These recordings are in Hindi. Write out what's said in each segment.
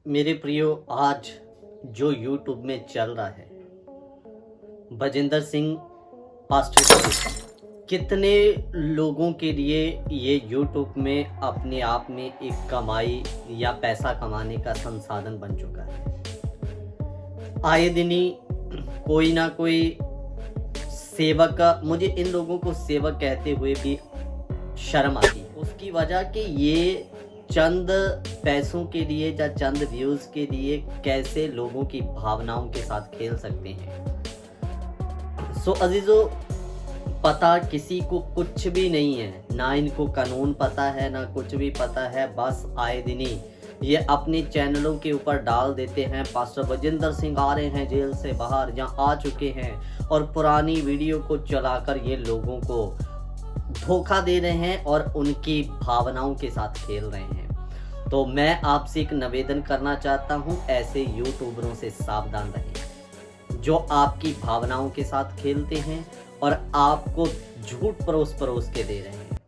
मेरे प्रियो, आज जो यूट्यूब में चल रहा है, बजिंदर सिंह पास्टर का, कितने लोगों के लिए ये यूट्यूब में अपने आप में एक कमाई या पैसा कमाने का संसाधन बन चुका है। आए दिन ही कोई ना कोई सेवक का, मुझे इन लोगों को सेवक कहते हुए भी शर्म आती है। उसकी वजह कि ये चंद पैसों के लिए या चंद व्यूज के लिए कैसे लोगों की भावनाओं के साथ खेल सकते हैं। सो अजीजों, पता किसी को कुछ भी नहीं है, ना इनको कानून पता है ना कुछ भी पता है। बस आए दिन ही ये अपने चैनलों के ऊपर डाल देते हैं, पास्टर बजिंदर सिंह आ रहे हैं जेल से बाहर या आ चुके हैं, और पुरानी वीडियो को चलाकर ये लोगों को धोखा दे रहे हैं और उनकी भावनाओं के साथ खेल रहे हैं। तो मैं आपसे एक निवेदन करना चाहता हूं, ऐसे यूट्यूबरों से सावधान रहें जो आपकी भावनाओं के साथ खेलते हैं और आपको झूठ परोस परोस के दे रहे हैं।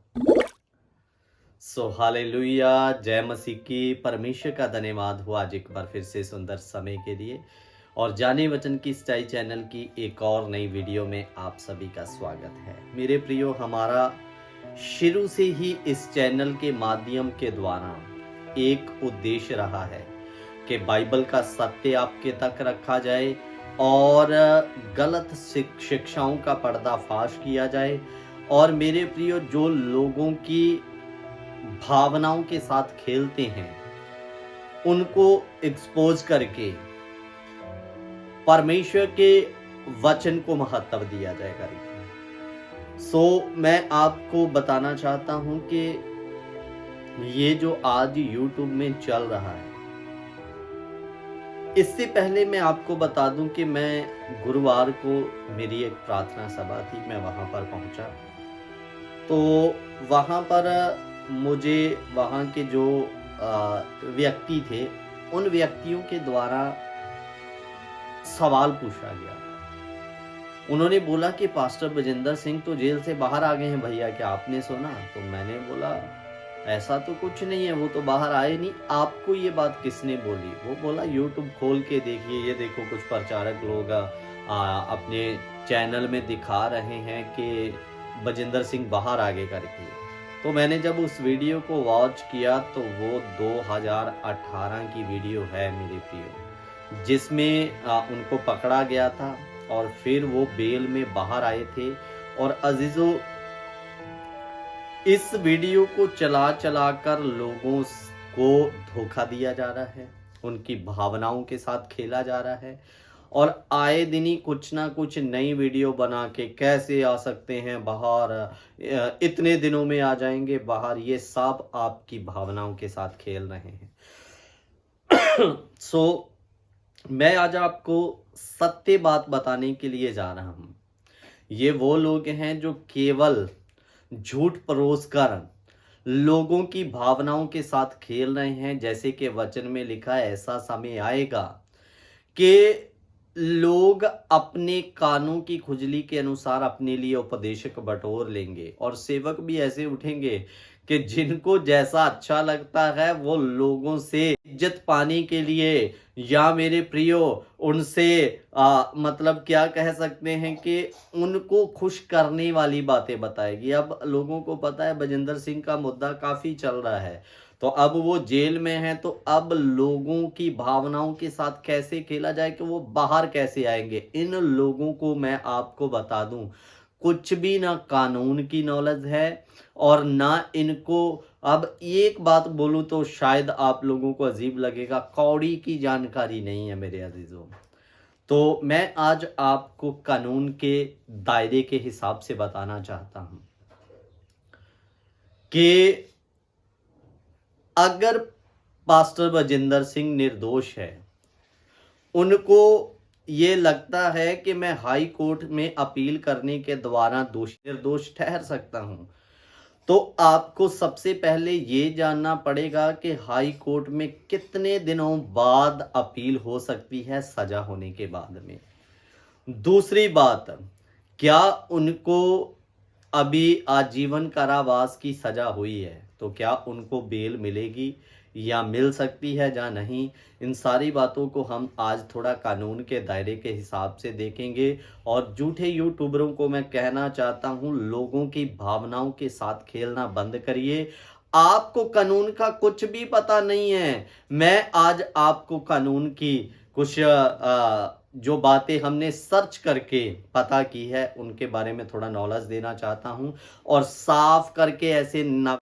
सो हालेलुया, जय मसीह की। परमेश्वर का धन्यवाद हो आज एक बार फिर से सुंदर समय के लिए, और जाने वचन की सच्चाई चैनल की एक और नई वीडियो में आप सभी का स्वागत है। मेरे प्रियो, हमारा शुरू से ही इस चैनल के माध्यम के द्वारा एक उद्देश्य रहा है कि बाइबल का सत्य आपके तक रखा जाए और गलत शिक्षाओं का पर्दाफाश किया जाए। और मेरे प्रियो, जो लोगों की भावनाओं के साथ खेलते हैं उनको एक्सपोज करके परमेश्वर के वचन को महत्व दिया जाएगा। सो मैं आपको बताना चाहता हूं कि ये जो आज YouTube में चल रहा है, इससे पहले मैं आपको बता दूं कि मैं गुरुवार को मेरी एक प्रार्थना सभा थी, मैं वहां पर पहुंचा। तो वहां पर मुझे वहां के जो व्यक्ति थे, उन व्यक्तियों के द्वारा सवाल पूछा गया। उन्होंने बोला कि पास्टर बजिंदर सिंह तो जेल से बाहर आ गए हैं भैया, क्या आपने सुना? तो मैंने बोला ऐसा तो कुछ नहीं है, वो तो बाहर आए नहीं। आपको ये बात किसने बोली? वो बोला यूट्यूब खोल के देखिए, ये देखो कुछ प्रचारक लोग अपने चैनल में दिखा रहे हैं कि बजिंदर सिंह बाहर आ गए करके। तो मैंने जब उस वीडियो को वॉच किया तो वो 2018 की वीडियो है मेरे प्रियो, जिसमें उनको पकड़ा गया था और फिर वो बेल में बाहर आए थे। और अजीजों, इस वीडियो को चला चला कर लोगों को धोखा दिया जा रहा है, उनकी भावनाओं के साथ खेला जा रहा है, और आए दिन ही कुछ ना कुछ नई वीडियो बना के कैसे आ सकते हैं बाहर, इतने दिनों में आ जाएंगे बाहर, ये सब आपकी भावनाओं के साथ खेल रहे हैं। सो मैं आज आपको सत्य बात बताने के लिए जा रहा हूं। ये वो लोग हैं जो केवल झूठ परोस कर लोगों की भावनाओं के साथ खेल रहे हैं। जैसे कि वचन में लिखा है, ऐसा समय आएगा कि लोग अपने कानों की खुजली के अनुसार अपने लिए उपदेशक बटोर लेंगे, और सेवक भी ऐसे उठेंगे कि जिनको जैसा अच्छा लगता है वो लोगों से इज्जत पाने के लिए, या मेरे प्रियो उनसे मतलब क्या कह सकते हैं कि उनको खुश करने वाली बातें बताएगी। अब लोगों को पता है बजिंदर सिंह का मुद्दा काफी चल रहा है, तो अब वो जेल में है, तो अब लोगों की भावनाओं के साथ कैसे खेला जाए कि वो बाहर कैसे आएंगे। इन लोगों को मैं आपको बता दूं, कुछ भी ना कानून की नॉलेज है और ना इनको, अब एक बात बोलूं तो शायद आप लोगों को अजीब लगेगा, कौड़ी की जानकारी नहीं है मेरे अजीजों। तो मैं आज आपको कानून के दायरे के हिसाब से बताना चाहता हूं कि अगर पास्टर बजिंदर सिंह निर्दोष है, उनको ये लगता है कि मैं हाई कोर्ट में अपील करने के द्वारा निर्दोष ठहर सकता हूं, तो आपको सबसे पहले ये जानना पड़ेगा कि हाई कोर्ट में कितने दिनों बाद अपील हो सकती है सजा होने के बाद में। दूसरी बात, क्या उनको अभी आजीवन कारावास की सजा हुई है तो क्या उनको बेल मिलेगी या मिल सकती है या नहीं, इन सारी बातों को हम आज थोड़ा कानून के दायरे के हिसाब से देखेंगे। और झूठे यूट्यूबरों को मैं कहना चाहता हूँ, लोगों की भावनाओं के साथ खेलना बंद करिए। आपको कानून का कुछ भी पता नहीं है। मैं आज आपको कानून की कुछ जो बातें हमने सर्च करके पता की है उनके बारे में थोड़ा नॉलेज देना चाहता हूं, और साफ करके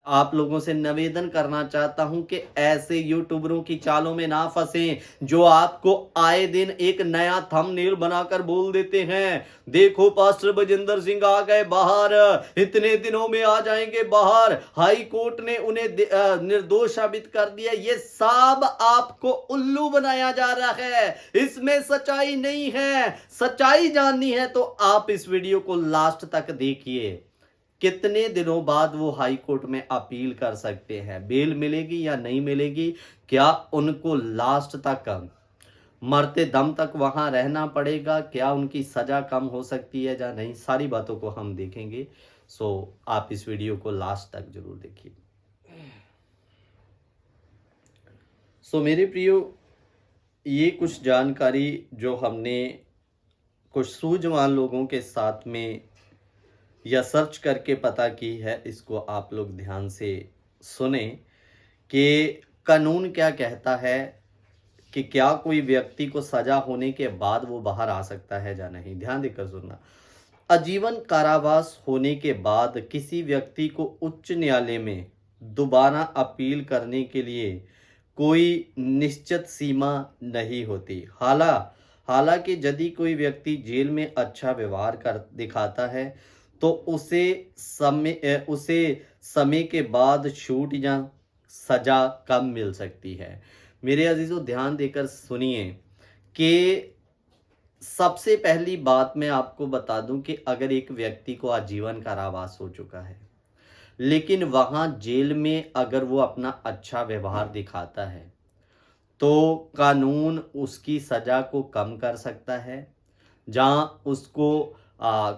आप लोगों से निवेदन करना चाहता हूं कि ऐसे यूट्यूबरों की चालों में ना फंसें, जो आपको आए दिन एक नया थंबनेल बनाकर बोल देते हैं, देखो पास्टर बजिंदर सिंह आ गए बाहर, इतने दिनों में आ जाएंगे बाहर, हाई कोर्ट ने उन्हें निर्दोष साबित कर दिया। ये सब आपको उल्लू बनाया जा रहा है, इसमें सच्चाई नहीं है। सच्चाई जाननी है तो आप इस वीडियो को लास्ट तक देखिए। कितने दिनों बाद वो हाई कोर्ट में अपील कर सकते हैं, बेल मिलेगी या नहीं मिलेगी, क्या उनको लास्ट तक मरते दम तक वहां रहना पड़ेगा, क्या उनकी सजा कम हो सकती है या नहीं, सारी बातों को हम देखेंगे। सो आप इस वीडियो को लास्ट तक जरूर देखिए। सो मेरे प्रियो, ये कुछ जानकारी जो हमने कुछ सूझवान लोगों के साथ में या सर्च करके पता की है, इसको आप लोग ध्यान से सुने कि कानून क्या कहता है, कि क्या कोई व्यक्ति को सजा होने के बाद वो बाहर आ सकता है या नहीं। ध्यान देकर सुनना। आजीवन कारावास होने के बाद किसी व्यक्ति को उच्च न्यायालय में दोबारा अपील करने के लिए कोई निश्चित सीमा नहीं होती। हालांकि यदि कोई व्यक्ति जेल में अच्छा व्यवहार कर दिखाता है तो उसे समय के बाद छूट या सजा कम मिल सकती है। मेरे अजीजों, ध्यान देकर सुनिए कि सबसे पहली बात मैं आपको बता दूं कि अगर एक व्यक्ति को आजीवन कारावास हो चुका है, लेकिन वहां जेल में अगर वो अपना अच्छा व्यवहार दिखाता है, तो कानून उसकी सजा को कम कर सकता है, जहां उसको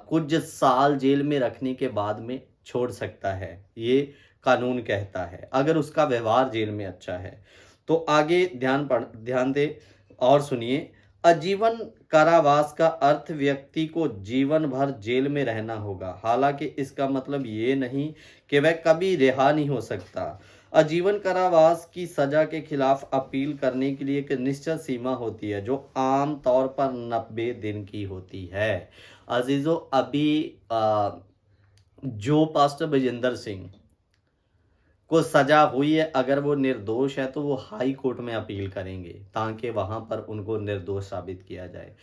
कुछ साल जेल में रखने के बाद में छोड़ सकता है। ये कानून कहता है, अगर उसका व्यवहार जेल में अच्छा है। तो आगे ध्यान दे और सुनिए। आजीवन कारावास का अर्थ व्यक्ति को जीवन भर जेल में रहना होगा। हालांकि इसका मतलब ये नहीं कि वह कभी रिहा नहीं हो सकता। आजीवन कारावास की सजा के खिलाफ अपील करने के लिए एक निश्चित सीमा होती है, जो आम तौर पर 90 दिन की होती है। अजीजों, अभी जो पास्टर बजिंदर सिंह को सजा हुई है, अगर वो निर्दोष है तो वो हाई कोर्ट में अपील करेंगे ताकि वहां पर उनको निर्दोष साबित किया जाए।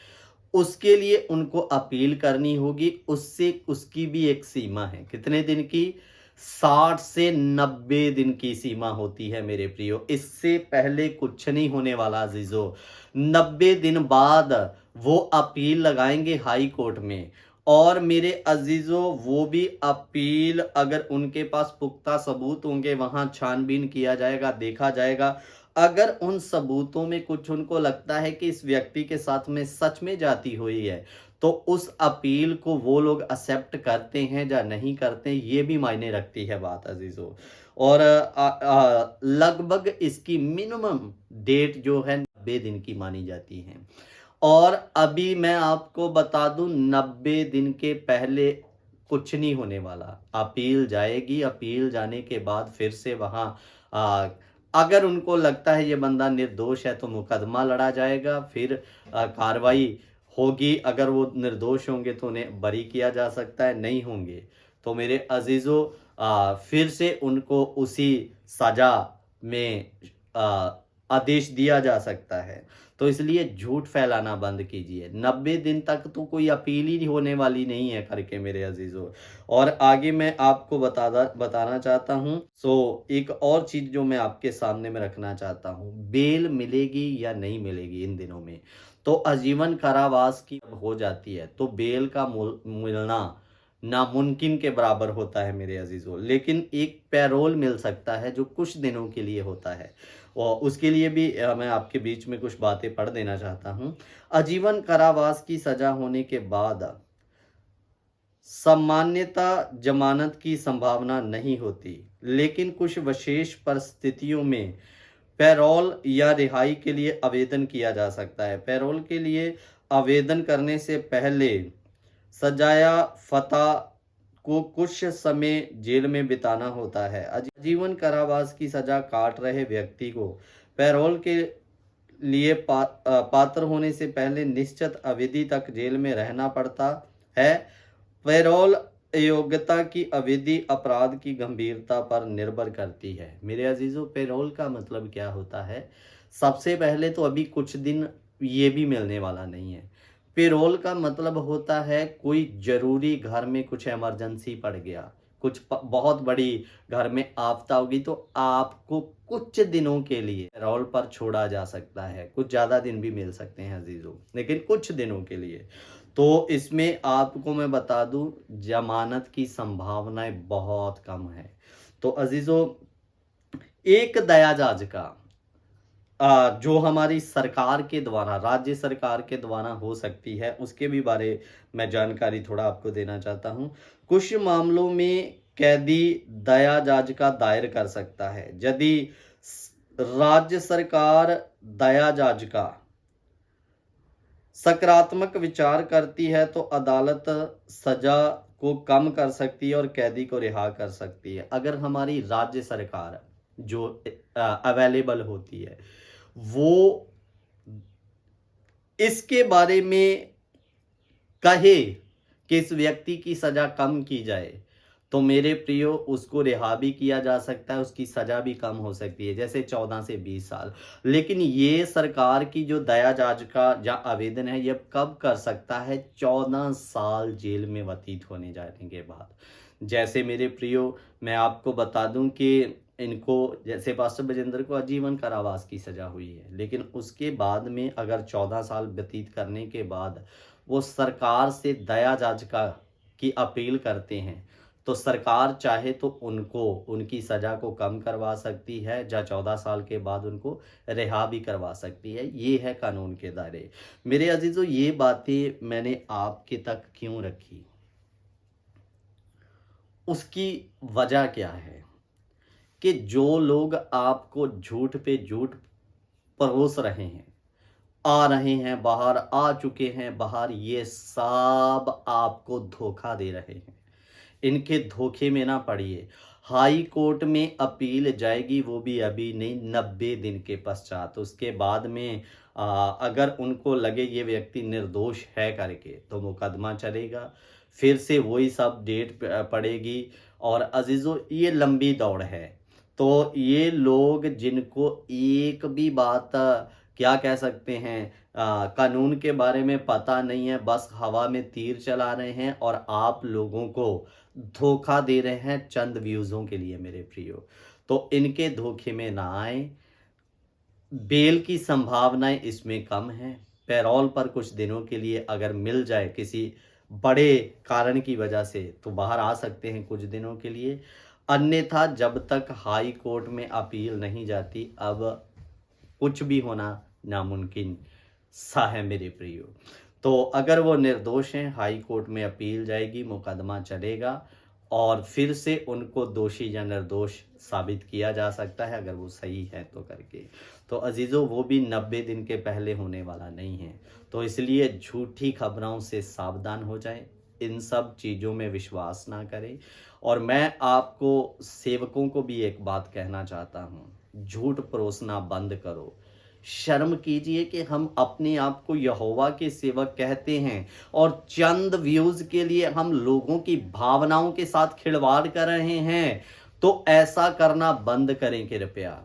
उसके लिए उनको अपील करनी होगी, उसकी भी एक सीमा है। कितने दिन की? 60 से 90 दिन की सीमा होती है मेरे प्रियो। इससे पहले कुछ नहीं होने वाला अजीजों। 90 दिन बाद वो अपील लगाएंगे हाई कोर्ट में, और मेरे अजीजों वो भी अपील, अगर उनके पास पुख्ता सबूत होंगे, वहां छानबीन किया जाएगा, देखा जाएगा। अगर उन सबूतों में कुछ उनको लगता है कि इस व्यक्ति के साथ में सच में जाती हुई है, तो उस अपील को वो लोग एक्सेप्ट करते हैं या नहीं करते, ये भी मायने रखती है बात अजीजों। और लगभग इसकी मिनिमम डेट जो है 90 दिन की मानी जाती है। और अभी मैं आपको बता दूं, 90 दिन के पहले कुछ नहीं होने वाला। अपील जाएगी, अपील जाने के बाद फिर से वहां अगर उनको लगता है ये बंदा निर्दोष है तो मुकदमा लड़ा जाएगा, फिर कार्रवाई होगी। अगर वो निर्दोष होंगे तो उन्हें बरी किया जा सकता है, नहीं होंगे तो मेरे अजीजों फिर से उनको उसी सजा में आदेश दिया जा सकता है। तो इसलिए झूठ फैलाना बंद कीजिए। 90 दिन तक तो कोई अपील ही होने वाली नहीं है करके मेरे अजीजों। और आगे मैं आपको बताना चाहता हूं। एक और चीज जो मैं आपके सामने में रखना चाहता हूं, बेल मिलेगी या नहीं मिलेगी इन दिनों में। तो आजीवन कारावास की हो जाती है तो बेल का मिलना नामुमकिन के बराबर होता है मेरे अजीजों। लेकिन एक पैरोल मिल सकता है जो कुछ दिनों के लिए होता है, और उसके लिए भी मैं आपके बीच में कुछ बातें पढ़ देना चाहता हूं। आजीवन कारावास की सजा होने के बाद सामान्यता जमानत की संभावना नहीं होती, लेकिन कुछ विशेष परिस्थितियों में पैरोल या रिहाई के लिए आवेदन किया जा सकता है। पैरोल के लिए आवेदन करने से पहले सजाया फतह को कुछ समय जेल में बिताना होता है। आजीवन कारावास की सजा काट रहे व्यक्ति को पैरोल के लिए पात्र होने से पहले निश्चित अवधि तक जेल में रहना पड़ता है। पैरोल योग्यता की अवधि अपराध की गंभीरता पर निर्भर करती है। मेरे अजीजों, पैरोल का मतलब क्या होता है? सबसे पहले तो अभी कुछ दिन ये भी मिलने वाला नहीं है। पैरोल का मतलब होता है कोई जरूरी घर में कुछ इमरजेंसी पड़ गया, कुछ बहुत बड़ी घर में आपदा होगी, तो आपको कुछ दिनों के लिए पैरोल पर छोड़ा जा सकता है। कुछ ज़्यादा दिन भी मिल सकते हैं अजीजों, लेकिन कुछ दिनों के लिए। तो इसमें आपको मैं बता दूं, जमानत की संभावनाएं बहुत कम है। तो अजीजों, एक दया याचिका जो हमारी सरकार के द्वारा, राज्य सरकार के द्वारा हो सकती है, उसके भी बारे में जानकारी थोड़ा आपको देना चाहता हूं। कुछ मामलों में कैदी दया याचिका दायर कर सकता है। यदि राज्य सरकार दया याचिका सकारात्मक विचार करती है तो अदालत सजा को कम कर सकती है और कैदी को रिहा कर सकती है। अगर हमारी राज्य सरकार जो अवेलेबल होती है वो इसके बारे में कहे कि इस व्यक्ति की सजा कम की जाए, तो मेरे प्रियो उसको रिहा भी किया जा सकता है, उसकी सजा भी कम हो सकती है, जैसे 14 से 20 साल। लेकिन ये सरकार की जो दया याचिका या आवेदन है, ये कब कर सकता है? 14 साल जेल में व्यतीत होने जाने के बाद। जैसे मेरे प्रियो, मैं आपको बता दूं कि इनको, जैसे पास्टर बजेंद्र को आजीवन कारावास की सजा हुई है, लेकिन उसके बाद में अगर 14 साल व्यतीत करने के बाद वो सरकार से दया याचिका की अपील करते हैं, तो सरकार चाहे तो उनको उनकी सजा को कम करवा सकती है, या 14 साल के बाद उनको रिहा भी करवा सकती है। ये है कानून के दायरे। मेरे अजीजों, ये बातें मैंने आपके तक क्यों रखी, उसकी वजह क्या है कि जो लोग आपको झूठ पे झूठ परोस रहे हैं, आ रहे हैं बाहर, आ चुके हैं बाहर, ये सब आपको धोखा दे रहे हैं। इनके धोखे में ना पड़िए। हाई कोर्ट में अपील जाएगी, वो भी अभी नहीं, 90 दिन के पश्चात। उसके बाद में अगर उनको लगे ये व्यक्ति निर्दोष है करके, तो मुकदमा चलेगा, फिर से वही सब डेट पड़ेगी। और अजीजों, ये लंबी दौड़ है। तो ये लोग जिनको एक भी बात क्या कह सकते हैं, कानून के बारे में पता नहीं है, बस हवा में तीर चला रहे हैं और आप लोगों को धोखा दे रहे हैं चंद व्यूज़ों के लिए मेरे प्रियो। तो इनके धोखे में ना आए। बेल की संभावनाएं इसमें कम है। पैरोल पर कुछ दिनों के लिए अगर मिल जाए किसी बड़े कारण की वजह से, तो बाहर आ सकते हैं कुछ दिनों के लिए। अन्यथा जब तक हाई कोर्ट में अपील नहीं जाती, अब कुछ भी होना नामुमकिन सा है मेरे प्रियो। तो अगर वो निर्दोष हैं, हाई कोर्ट में अपील जाएगी, मुकदमा चलेगा और फिर से उनको दोषी या निर्दोष साबित किया जा सकता है, अगर वो सही है तो करके। तो अजीज़ों, वो भी 90 दिन के पहले होने वाला नहीं है। तो इसलिए झूठी खबरों से सावधान हो जाएं, इन सब चीज़ों में विश्वास ना करें। और मैं आपको सेवकों को भी एक बात कहना चाहता हूँ, झूठ परोसना बंद करो। शर्म कीजिए कि हम अपने आप को यहोवा के सेवक कहते हैं और चंद व्यूज के लिए हम लोगों की भावनाओं के साथ खिलवाड़ कर रहे हैं। तो ऐसा करना बंद करें कृपया।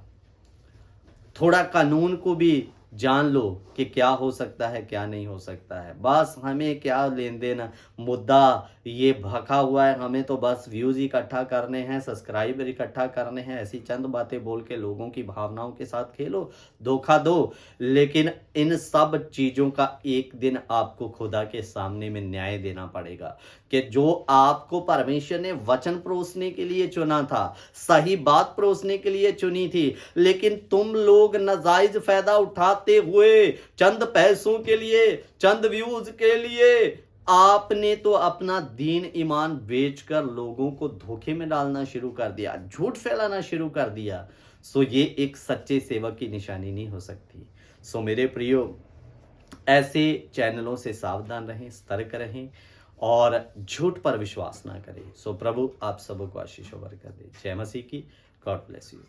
थोड़ा कानून को भी जान लो कि क्या हो सकता है, क्या नहीं हो सकता है। बस हमें क्या लेन देन, मुद्दा ये भखा हुआ है, हमें तो बस व्यूज़ इकट्ठा करने हैं, सब्सक्राइबर इकट्ठा करने हैं। ऐसी चंद बातें बोल के लोगों की भावनाओं के साथ खेलो, धोखा दो। लेकिन इन सब चीज़ों का एक दिन आपको खुदा के सामने में न्याय देना पड़ेगा कि जो आपको परमेश्वर ने वचन परोसने के लिए चुना था, सही बात परोसने के लिए चुनी थी, लेकिन तुम लोग नाजायज फायदा उठाते हुए चंद पैसों के लिए, चंद व्यूज के लिए, आपने तो अपना दीन ईमान बेचकर लोगों को धोखे में डालना शुरू कर दिया, झूठ फैलाना शुरू कर दिया। सो ये एक सच्चे सेवक की निशानी नहीं हो सकती। सो मेरे प्रियो, ऐसे चैनलों से सावधान रहें, सतर्क रहें और झूठ पर विश्वास ना करें। सो प्रभु आप सबको आशीष और बरकत दे। जय मसीह की। God bless you.